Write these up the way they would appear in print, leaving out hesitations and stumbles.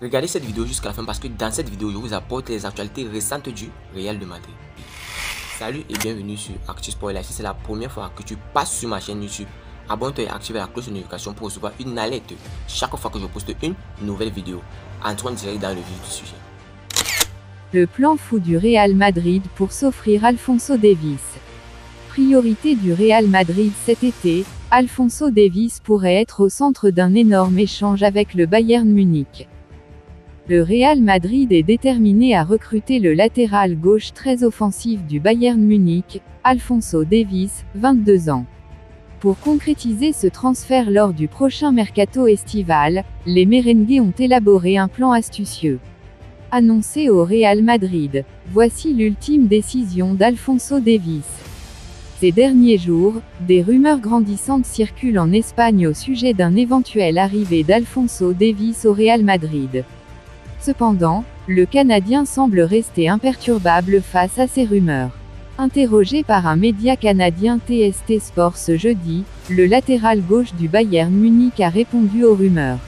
Regardez cette vidéo jusqu'à la fin parce que dans cette vidéo, je vous apporte les actualités récentes du Real de Madrid. Salut et bienvenue sur Actu Sport. Si c'est la première fois que tu passes sur ma chaîne YouTube, abonne-toi et active la cloche de notification pour recevoir une alerte chaque fois que je poste une nouvelle vidéo. Entrons direct dans le vif du sujet. Le plan fou du Real Madrid pour s'offrir Alphonso Davies. Priorité du Real Madrid cet été, Alphonso Davies pourrait être au centre d'un énorme échange avec le Bayern Munich. Le Real Madrid est déterminé à recruter le latéral gauche très offensif du Bayern Munich, Alphonso Davies, 22 ans. Pour concrétiser ce transfert lors du prochain mercato estival, les merengues ont élaboré un plan astucieux. Annoncé au Real Madrid, voici l'ultime décision d'Alphonso Davies. Ces derniers jours, des rumeurs grandissantes circulent en Espagne au sujet d'un éventuel arrivée d'Alphonso Davies au Real Madrid. Cependant, le Canadien semble rester imperturbable face à ces rumeurs. Interrogé par un média canadien TST Sport ce jeudi, le latéral gauche du Bayern Munich a répondu aux rumeurs.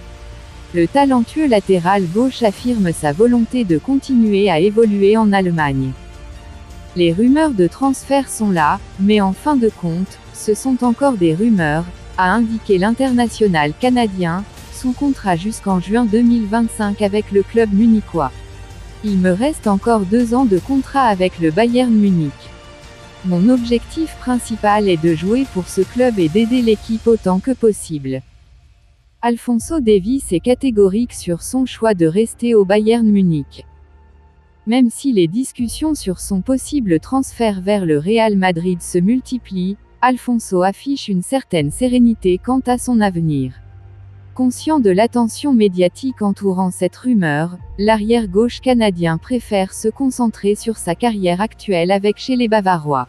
Le talentueux latéral gauche affirme sa volonté de continuer à évoluer en Allemagne. Les rumeurs de transfert sont là, mais en fin de compte, ce sont encore des rumeurs, a indiqué l'international canadien, sous contrat jusqu'en juin 2025 avec le club munichois. Il me reste encore 2 ans de contrat avec le Bayern Munich. Mon objectif principal est de jouer pour ce club et d'aider l'équipe autant que possible. Alphonso Davies est catégorique sur son choix de rester au Bayern Munich. Même si les discussions sur son possible transfert vers le Real Madrid se multiplient, Alphonso affiche une certaine sérénité quant à son avenir. Conscient de l'attention médiatique entourant cette rumeur, l'arrière-gauche canadien préfère se concentrer sur sa carrière actuelle chez les Bavarois.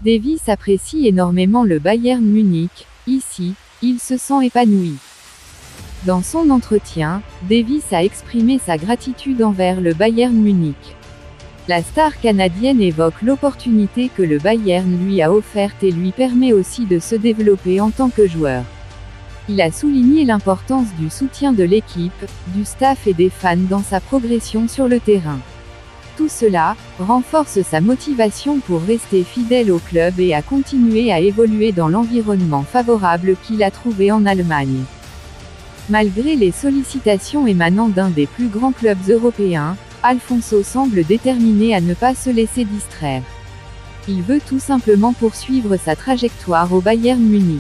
Davies apprécie énormément le Bayern Munich, ici, il se sent épanoui. Dans son entretien, Davies a exprimé sa gratitude envers le Bayern Munich. La star canadienne évoque l'opportunité que le Bayern lui a offerte et lui permet aussi de se développer en tant que joueur. Il a souligné l'importance du soutien de l'équipe, du staff et des fans dans sa progression sur le terrain. Tout cela renforce sa motivation pour rester fidèle au club et à continuer à évoluer dans l'environnement favorable qu'il a trouvé en Allemagne. Malgré les sollicitations émanant d'un des plus grands clubs européens, Alphonso semble déterminé à ne pas se laisser distraire. Il veut tout simplement poursuivre sa trajectoire au Bayern Munich.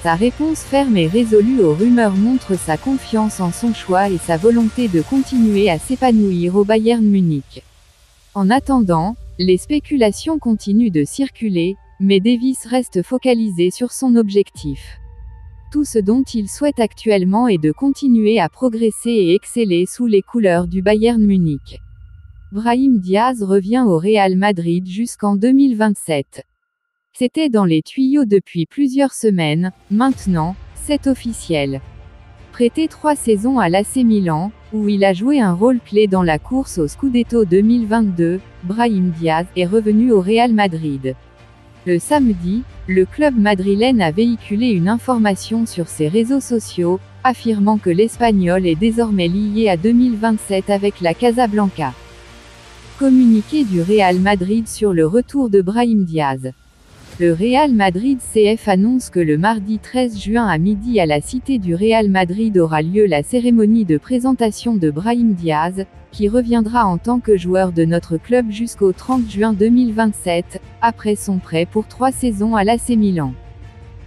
Sa réponse ferme et résolue aux rumeurs montre sa confiance en son choix et sa volonté de continuer à s'épanouir au Bayern Munich. En attendant, les spéculations continuent de circuler, mais Davies reste focalisé sur son objectif. Tout ce dont il souhaite actuellement est de continuer à progresser et exceller sous les couleurs du Bayern Munich. Brahim Diaz revient au Real Madrid jusqu'en 2027. C'était dans les tuyaux depuis plusieurs semaines, maintenant, c'est officiel. Prêté 3 saisons à l'AC Milan, où il a joué un rôle clé dans la course au Scudetto 2022, Brahim Diaz est revenu au Real Madrid. Le samedi, le club madrilène a véhiculé une information sur ses réseaux sociaux, affirmant que l'Espagnol est désormais lié à 2027 avec la Casablanca. Communiqué du Real Madrid sur le retour de Brahim Diaz. Le Real Madrid CF annonce que le mardi 13 juin à midi à la Cité du Real Madrid aura lieu la cérémonie de présentation de Brahim Diaz, qui reviendra en tant que joueur de notre club jusqu'au 30 juin 2027, après son prêt pour 3 saisons à l'AC Milan.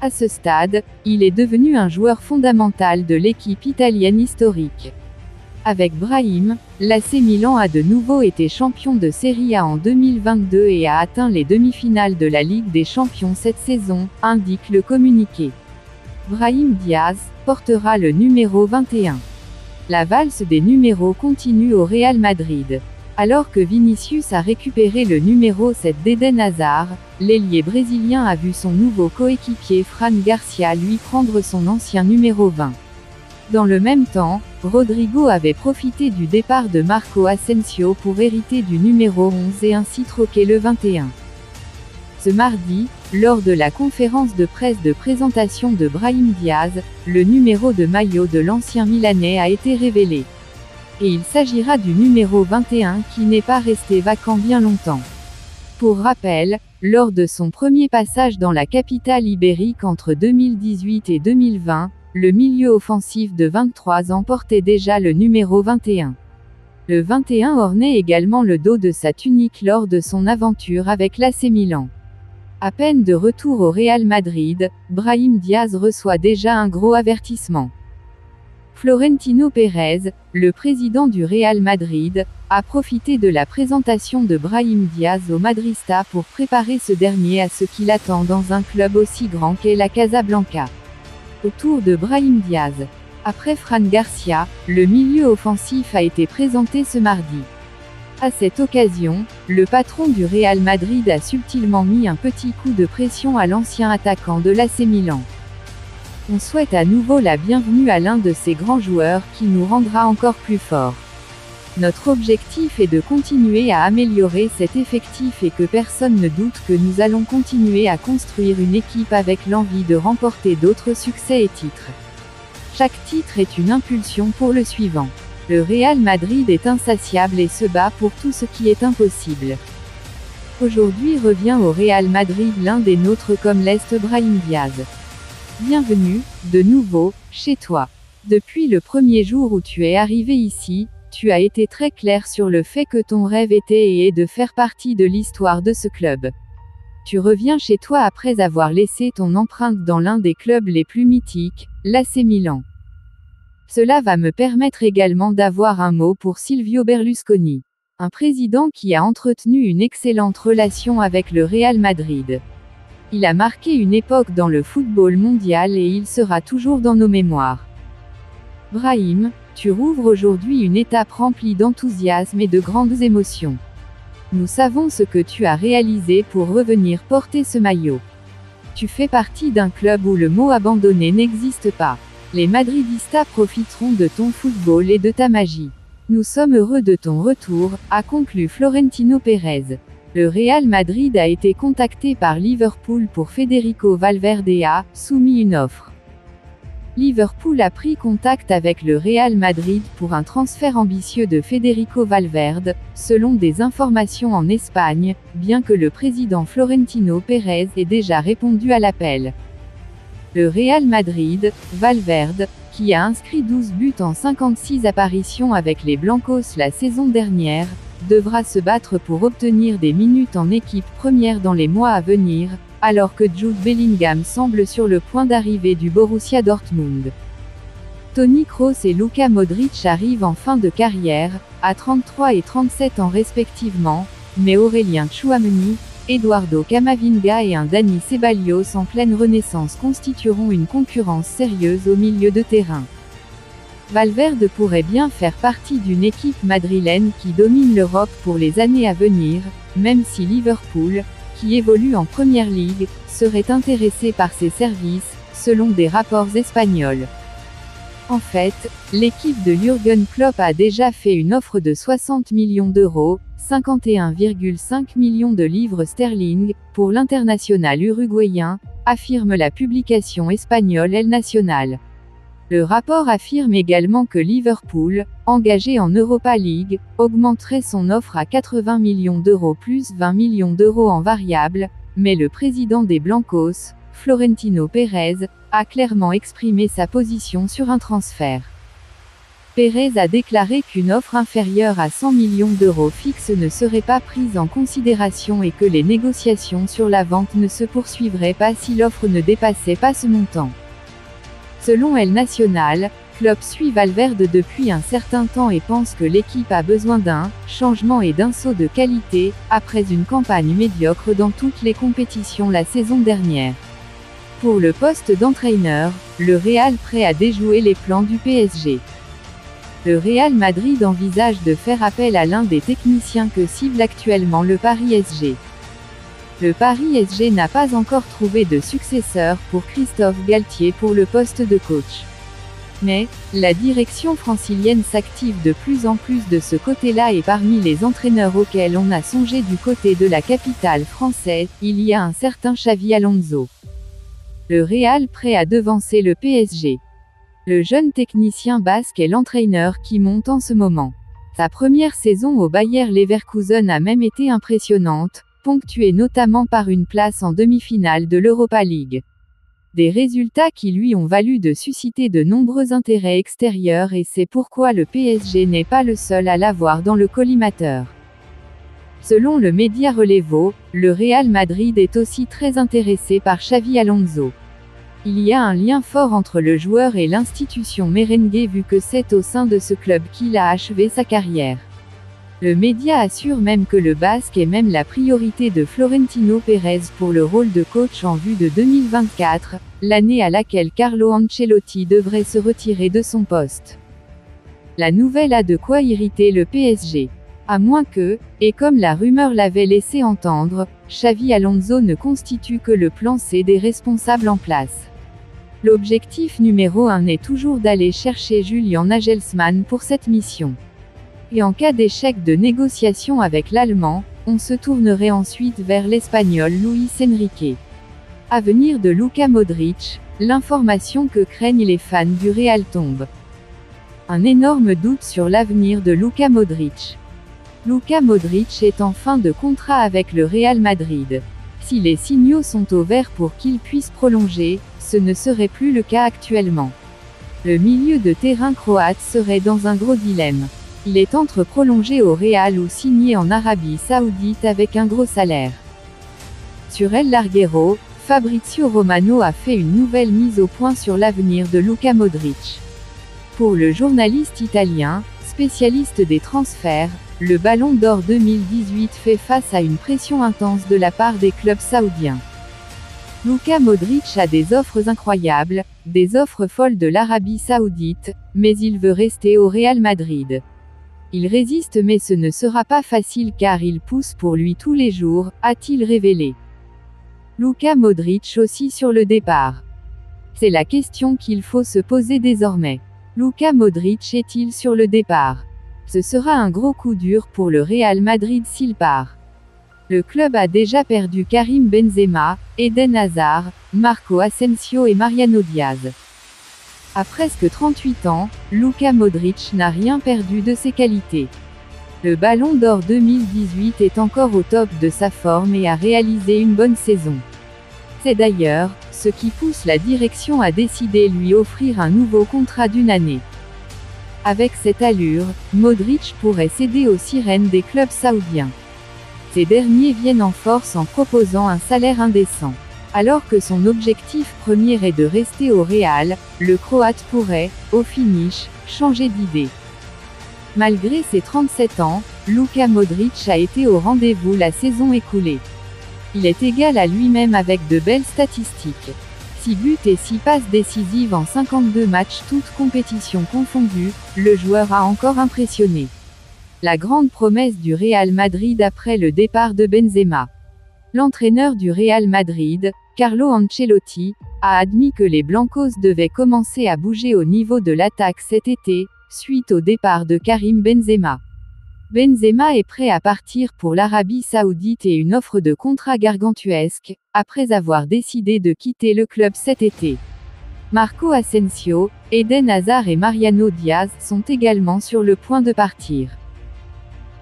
À ce stade, il est devenu un joueur fondamental de l'équipe italienne historique. Avec Brahim, l'AC Milan a de nouveau été champion de Serie A en 2022 et a atteint les demi-finales de la Ligue des Champions cette saison, indique le communiqué. Brahim Diaz portera le numéro 21. La valse des numéros continue au Real Madrid. Alors que Vinicius a récupéré le numéro 7 d'Eden Hazard, l'ailier brésilien a vu son nouveau coéquipier Fran Garcia lui prendre son ancien numéro 20. Dans le même temps, Rodrigo avait profité du départ de Marco Asensio pour hériter du numéro 11 et ainsi troquer le 21. Ce mardi, lors de la conférence de presse de présentation de Brahim Diaz, le numéro de maillot de l'ancien Milanais a été révélé. et il s'agira du numéro 21 qui n'est pas resté vacant bien longtemps. Pour rappel, lors de son premier passage dans la capitale ibérique entre 2018 et 2020, le milieu offensif de 23 ans portait déjà le numéro 21. Le 21 ornait également le dos de sa tunique lors de son aventure avec l'AC Milan. À peine de retour au Real Madrid, Brahim Diaz reçoit déjà un gros avertissement. Florentino Pérez, le président du Real Madrid, a profité de la présentation de Brahim Diaz au Madrista pour préparer ce dernier à ce qu'il attend dans un club aussi grand qu'est la Casablanca. Autour de Brahim Diaz. Après Fran Garcia, le milieu offensif a été présenté ce mardi. À cette occasion, le patron du Real Madrid a subtilement mis un petit coup de pression à l'ancien attaquant de l'AC Milan. On souhaite à nouveau la bienvenue à l'un de ces grands joueurs qui nous rendra encore plus forts. Notre objectif est de continuer à améliorer cet effectif et que personne ne doute que nous allons continuer à construire une équipe avec l'envie de remporter d'autres succès et titres. Chaque titre est une impulsion pour le suivant. Le Real Madrid est insatiable et se bat pour tout ce qui est impossible. Aujourd'hui revient au Real Madrid l'un des nôtres comme l'est Brahim Diaz. Bienvenue, de nouveau, chez toi. Depuis le premier jour où tu es arrivé ici, tu as été très clair sur le fait que ton rêve était et est de faire partie de l'histoire de ce club. Tu reviens chez toi après avoir laissé ton empreinte dans l'un des clubs les plus mythiques, l'AC Milan. Cela va me permettre également d'avoir un mot pour Silvio Berlusconi, un président qui a entretenu une excellente relation avec le Real Madrid. Il a marqué une époque dans le football mondial et il sera toujours dans nos mémoires. Brahim, tu rouvres aujourd'hui une étape remplie d'enthousiasme et de grandes émotions. Nous savons ce que tu as réalisé pour revenir porter ce maillot. Tu fais partie d'un club où le mot abandonné n'existe pas. Les Madridistas profiteront de ton football et de ta magie. Nous sommes heureux de ton retour, a conclu Florentino Pérez. Le Real Madrid a été contacté par Liverpool pour Federico Valverde et a soumis une offre. Liverpool a pris contact avec le Real Madrid pour un transfert ambitieux de Federico Valverde, selon des informations en Espagne, bien que le président Florentino Pérez ait déjà répondu à l'appel. Le Real Madrid, Valverde, qui a inscrit 12 buts en 56 apparitions avec les Blancos la saison dernière, devra se battre pour obtenir des minutes en équipe première dans les mois à venir, alors que Jude Bellingham semble sur le point d'arriver du Borussia Dortmund. Toni Kroos et Luka Modric arrivent en fin de carrière, à 33 et 37 ans respectivement, mais Aurélien Tchouaméni, Eduardo Camavinga et un Dani Ceballos en pleine renaissance constitueront une concurrence sérieuse au milieu de terrain. Valverde pourrait bien faire partie d'une équipe madrilène qui domine l'Europe pour les années à venir, même si Liverpool, qui évolue en Première Ligue, serait intéressé par ses services, selon des rapports espagnols. En fait, l'équipe de Jürgen Klopp a déjà fait une offre de 60 millions d'euros, 51,5 millions de livres sterling, pour l'international uruguayen, affirme la publication espagnole El Nacional. Le rapport affirme également que Liverpool, engagé en Europa League, augmenterait son offre à 80 millions d'euros plus 20 millions d'euros en variable, mais le président des Blancos, Florentino Pérez, a clairement exprimé sa position sur un transfert. Pérez a déclaré qu'une offre inférieure à 100 millions d'euros fixes ne serait pas prise en considération et que les négociations sur la vente ne se poursuivraient pas si l'offre ne dépassait pas ce montant. Selon El Nacional, Klopp suit Valverde depuis un certain temps et pense que l'équipe a besoin d'un changement et d'un saut de qualité, après une campagne médiocre dans toutes les compétitions la saison dernière. Pour le poste d'entraîneur, le Real prêt à déjouer les plans du PSG. Le Real Madrid envisage de faire appel à l'un des techniciens que cible actuellement le Paris SG. Le Paris SG n'a pas encore trouvé de successeur pour Christophe Galtier pour le poste de coach. Mais, la direction francilienne s'active de plus en plus de ce côté-là et parmi les entraîneurs auxquels on a songé du côté de la capitale française, il y a un certain Xavi Alonso. Le Real prêt à devancer le PSG. Le jeune technicien basque est l'entraîneur qui monte en ce moment. Sa première saison au Bayer Leverkusen a même été impressionnante, ponctuée notamment par une place en demi-finale de l'Europa League. Des résultats qui lui ont valu de susciter de nombreux intérêts extérieurs et c'est pourquoi le PSG n'est pas le seul à l'avoir dans le collimateur. Selon le média Relevo, le Real Madrid est aussi très intéressé par Xavi Alonso. Il y a un lien fort entre le joueur et l'institution merengue vu que c'est au sein de ce club qu'il a achevé sa carrière. Le média assure même que le Basque est même la priorité de Florentino Pérez pour le rôle de coach en vue de 2024, l'année à laquelle Carlo Ancelotti devrait se retirer de son poste. La nouvelle a de quoi irriter le PSG. À moins que, et comme la rumeur l'avait laissé entendre, Xavi Alonso ne constitue que le plan C des responsables en place. L'objectif numéro 1 est toujours d'aller chercher Julian Nagelsmann pour cette mission. Et en cas d'échec de négociation avec l'Allemand, on se tournerait ensuite vers l'Espagnol Luis Enrique. Avenir de Luka Modric, l'information que craignent les fans du Real tombe. Un énorme doute sur l'avenir de Luka Modric. Luka Modric est en fin de contrat avec le Real Madrid. Si les signaux sont au vert pour qu'il puisse prolonger, ce ne serait plus le cas actuellement. Le milieu de terrain croate serait dans un gros dilemme. Il est entre prolonger au Real ou signer en Arabie Saoudite avec un gros salaire. Sur El Larguero, Fabrizio Romano a fait une nouvelle mise au point sur l'avenir de Luka Modric. Pour le journaliste italien, spécialiste des transferts, le Ballon d'Or 2018 fait face à une pression intense de la part des clubs saoudiens. Luka Modric a des offres incroyables, des offres folles de l'Arabie Saoudite, mais il veut rester au Real Madrid. Il résiste mais ce ne sera pas facile car il pousse pour lui tous les jours, a-t-il révélé. Luka Modric aussi sur le départ. C'est la question qu'il faut se poser désormais. Luka Modric est-il sur le départ? Ce sera un gros coup dur pour le Real Madrid s'il part. Le club a déjà perdu Karim Benzema, Eden Hazard, Marco Asensio et Mariano Diaz. À presque 38 ans, Luka Modric n'a rien perdu de ses qualités. Le Ballon d'Or 2018 est encore au top de sa forme et a réalisé une bonne saison. C'est d'ailleurs ce qui pousse la direction à décider lui offrir un nouveau contrat d'une année. Avec cette allure, Modric pourrait céder aux sirènes des clubs saoudiens. Ces derniers viennent en force en proposant un salaire indécent. Alors que son objectif premier est de rester au Real, le Croate pourrait, au finish, changer d'idée. Malgré ses 37 ans, Luka Modric a été au rendez-vous la saison écoulée. Il est égal à lui-même avec de belles statistiques. 6 buts et 6 passes décisives en 52 matchs toutes compétitions confondues, le joueur a encore impressionné. La grande promesse du Real Madrid après le départ de Benzema. L'entraîneur du Real Madrid, Carlo Ancelotti, a admis que les Blancos devaient commencer à bouger au niveau de l'attaque cet été, suite au départ de Karim Benzema. Benzema est prêt à partir pour l'Arabie Saoudite et une offre de contrat gargantuesque, après avoir décidé de quitter le club cet été. Marco Asensio, Eden Hazard et Mariano Diaz sont également sur le point de partir.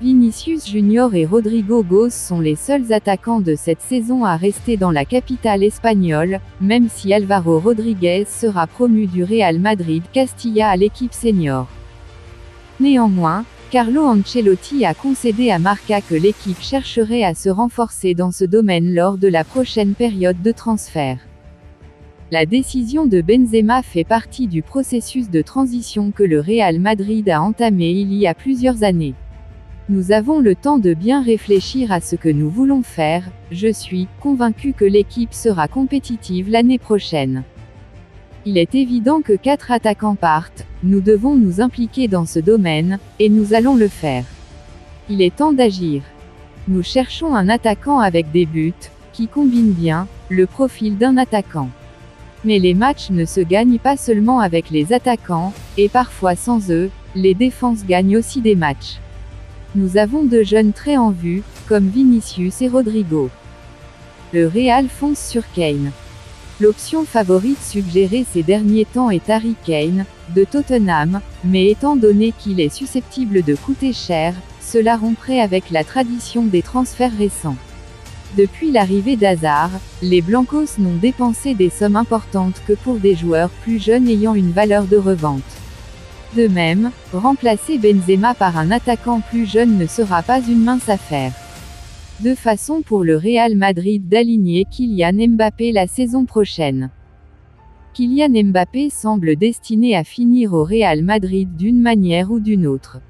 Vinicius Junior et Rodrigo Goes sont les seuls attaquants de cette saison à rester dans la capitale espagnole, même si Álvaro Rodríguez sera promu du Real Madrid Castilla à l'équipe senior. Néanmoins, Carlo Ancelotti a concédé à Marca que l'équipe chercherait à se renforcer dans ce domaine lors de la prochaine période de transfert. La décision de Benzema fait partie du processus de transition que le Real Madrid a entamé il y a plusieurs années. Nous avons le temps de bien réfléchir à ce que nous voulons faire, je suis convaincu que l'équipe sera compétitive l'année prochaine. Il est évident que 4 attaquants partent, nous devons nous impliquer dans ce domaine, et nous allons le faire. Il est temps d'agir. Nous cherchons un attaquant avec des buts, qui combine bien, le profil d'un attaquant. Mais les matchs ne se gagnent pas seulement avec les attaquants, et parfois sans eux, les défenses gagnent aussi des matchs. Nous avons de jeunes très en vue, comme Vinicius et Rodrigo. Le Real fonce sur Kane. L'option favorite suggérée ces derniers temps est Harry Kane, de Tottenham, mais étant donné qu'il est susceptible de coûter cher, cela romprait avec la tradition des transferts récents. Depuis l'arrivée d'Hazard, les Blancos n'ont dépensé des sommes importantes que pour des joueurs plus jeunes ayant une valeur de revente. De même, remplacer Benzema par un attaquant plus jeune ne sera pas une mince affaire. Deux façons pour le Real Madrid d'aligner Kylian Mbappé la saison prochaine. Kylian Mbappé semble destiné à finir au Real Madrid d'une manière ou d'une autre.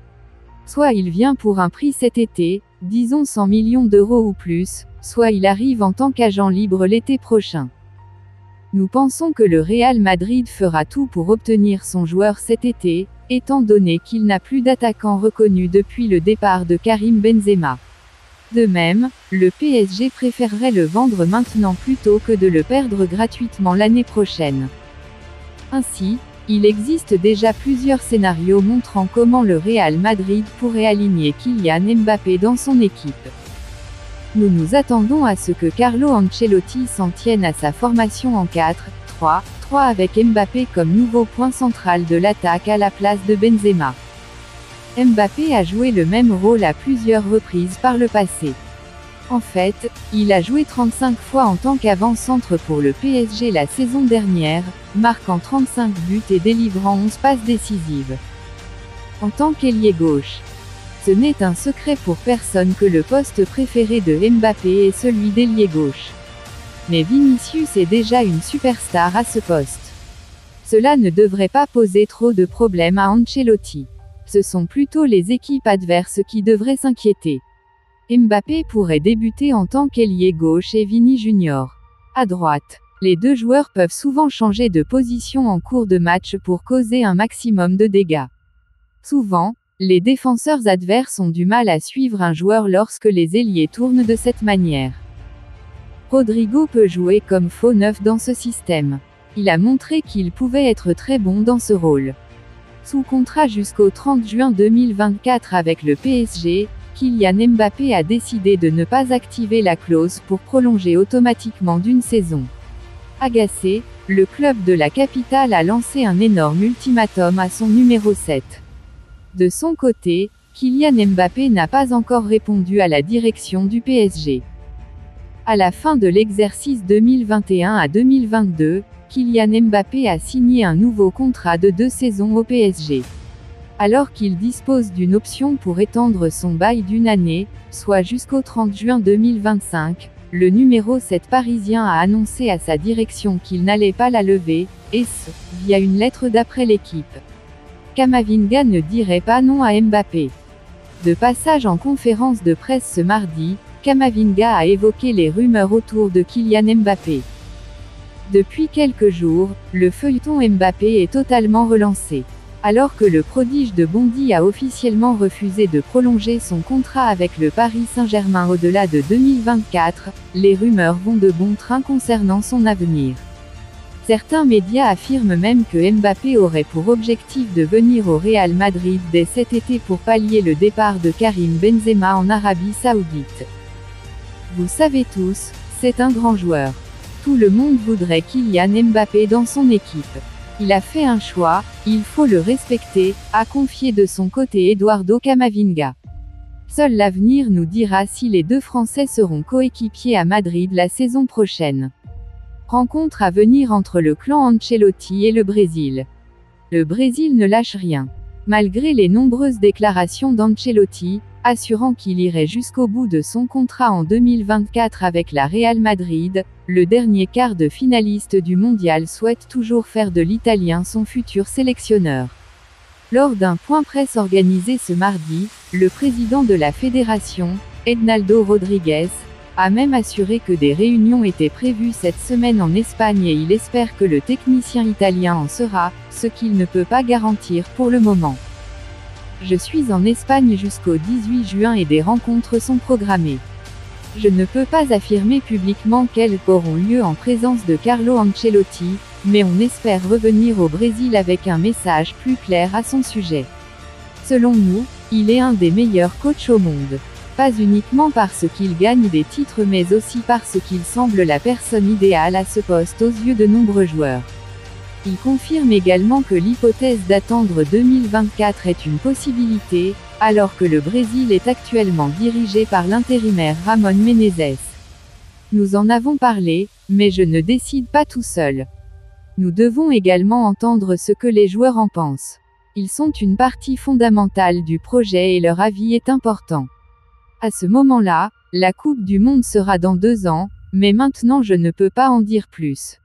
Soit il vient pour un prix cet été, disons 100 millions d'euros ou plus, soit il arrive en tant qu'agent libre l'été prochain. Nous pensons que le Real Madrid fera tout pour obtenir son joueur cet été, étant donné qu'il n'a plus d'attaquant reconnu depuis le départ de Karim Benzema. De même, le PSG préférerait le vendre maintenant plutôt que de le perdre gratuitement l'année prochaine. Ainsi, il existe déjà plusieurs scénarios montrant comment le Real Madrid pourrait aligner Kylian Mbappé dans son équipe. Nous nous attendons à ce que Carlo Ancelotti s'en tienne à sa formation en 4-3-3 avec Mbappé comme nouveau point central de l'attaque à la place de Benzema. Mbappé a joué le même rôle à plusieurs reprises par le passé. En fait, il a joué 35 fois en tant qu'avant-centre pour le PSG la saison dernière, marquant 35 buts et délivrant 11 passes décisives. En tant qu'ailier gauche, ce n'est un secret pour personne que le poste préféré de Mbappé est celui d'ailier gauche. Mais Vinicius est déjà une superstar à ce poste. Cela ne devrait pas poser trop de problèmes à Ancelotti. Ce sont plutôt les équipes adverses qui devraient s'inquiéter. Mbappé pourrait débuter en tant qu'ailier gauche et Vini Junior à droite. Les deux joueurs peuvent souvent changer de position en cours de match pour causer un maximum de dégâts. Souvent, les défenseurs adverses ont du mal à suivre un joueur lorsque les ailiers tournent de cette manière. Rodrigo peut jouer comme faux neuf dans ce système. Il a montré qu'il pouvait être très bon dans ce rôle. Sous contrat jusqu'au 30 juin 2024 avec le PSG, Kylian Mbappé a décidé de ne pas activer la clause pour prolonger automatiquement d'une saison. Agacé, le club de la capitale a lancé un énorme ultimatum à son numéro 7. De son côté, Kylian Mbappé n'a pas encore répondu à la direction du PSG. À la fin de l'exercice 2021 à 2022, Kylian Mbappé a signé un nouveau contrat de 2 saisons au PSG. Alors qu'il dispose d'une option pour étendre son bail d'une année, soit jusqu'au 30 juin 2025, le numéro 7 parisien a annoncé à sa direction qu'il n'allait pas la lever, et ce, via une lettre d'après l'équipe. Camavinga ne dirait pas non à Mbappé. De passage en conférence de presse ce mardi, Camavinga a évoqué les rumeurs autour de Kylian Mbappé. Depuis quelques jours, le feuilleton Mbappé est totalement relancé. Alors que le prodige de Bondy a officiellement refusé de prolonger son contrat avec le Paris Saint-Germain au-delà de 2024, les rumeurs vont de bon train concernant son avenir. Certains médias affirment même que Mbappé aurait pour objectif de venir au Real Madrid dès cet été pour pallier le départ de Karim Benzema en Arabie Saoudite. Vous savez tous, c'est un grand joueur. Tout le monde voudrait Kylian Mbappé dans son équipe. Il a fait un choix, il faut le respecter, a confié de son côté Eduardo Camavinga. Seul l'avenir nous dira si les deux Français seront coéquipiers à Madrid la saison prochaine. Rencontre à venir entre le clan Ancelotti et le Brésil. Le Brésil ne lâche rien. Malgré les nombreuses déclarations d'Ancelotti, assurant qu'il irait jusqu'au bout de son contrat en 2024 avec la Real Madrid, le dernier quart de finaliste du mondial souhaite toujours faire de l'Italien son futur sélectionneur. Lors d'un point presse organisé ce mardi, le président de la fédération, Ednaldo Rodriguez, a même assuré que des réunions étaient prévues cette semaine en Espagne et il espère que le technicien italien en sera, ce qu'il ne peut pas garantir pour le moment. Je suis en Espagne jusqu'au 18 juin et des rencontres sont programmées. Je ne peux pas affirmer publiquement qu'elles auront lieu en présence de Carlo Ancelotti, mais on espère revenir au Brésil avec un message plus clair à son sujet. Selon nous, il est un des meilleurs coachs au monde. pas uniquement parce qu'il gagne des titres mais aussi parce qu'il semble la personne idéale à ce poste aux yeux de nombreux joueurs. Il confirme également que l'hypothèse d'attendre 2024 est une possibilité, alors que le Brésil est actuellement dirigé par l'intérimaire Ramon Menezes. Nous en avons parlé, mais je ne décide pas tout seul. Nous devons également entendre ce que les joueurs en pensent. Ils sont une partie fondamentale du projet et leur avis est important. À ce moment-là, la Coupe du Monde sera dans 2 ans, mais maintenant je ne peux pas en dire plus.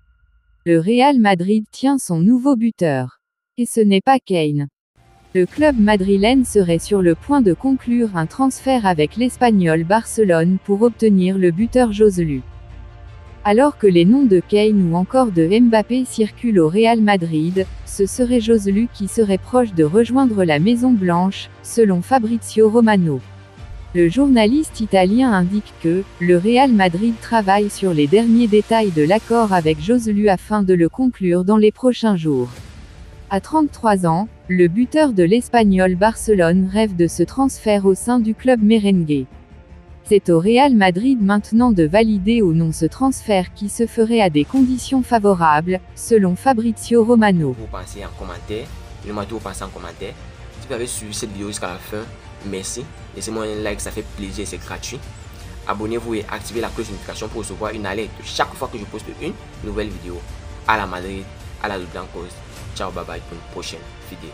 Le Real Madrid tient son nouveau buteur. Et ce n'est pas Kane. Le club madrilène serait sur le point de conclure un transfert avec l'Espagnol Barcelone pour obtenir le buteur Joselu. Alors que les noms de Kane ou encore de Mbappé circulent au Real Madrid, ce serait Joselu qui serait proche de rejoindre la Maison Blanche, selon Fabrizio Romano. Le journaliste italien indique que le Real Madrid travaille sur les derniers détails de l'accord avec Joselu afin de le conclure dans les prochains jours. À 33 ans, le buteur de l'Espagnol Barcelone rêve de ce transfert au sein du club merengue. C'est au Real Madrid maintenant de valider ou non ce transfert qui se ferait à des conditions favorables, selon Fabrizio Romano. Vous pensez en commentaire, dites-moi tout vous pensez en commentaire. Si vous avez suivi cette vidéo jusqu'à la fin, merci. Laissez-moi un like, ça fait plaisir, c'est gratuit. Abonnez-vous et activez la cloche de notification pour recevoir une alerte chaque fois que je poste une nouvelle vidéo. À la Madrid, à la Blancos. Ciao, bye bye pour une prochaine vidéo.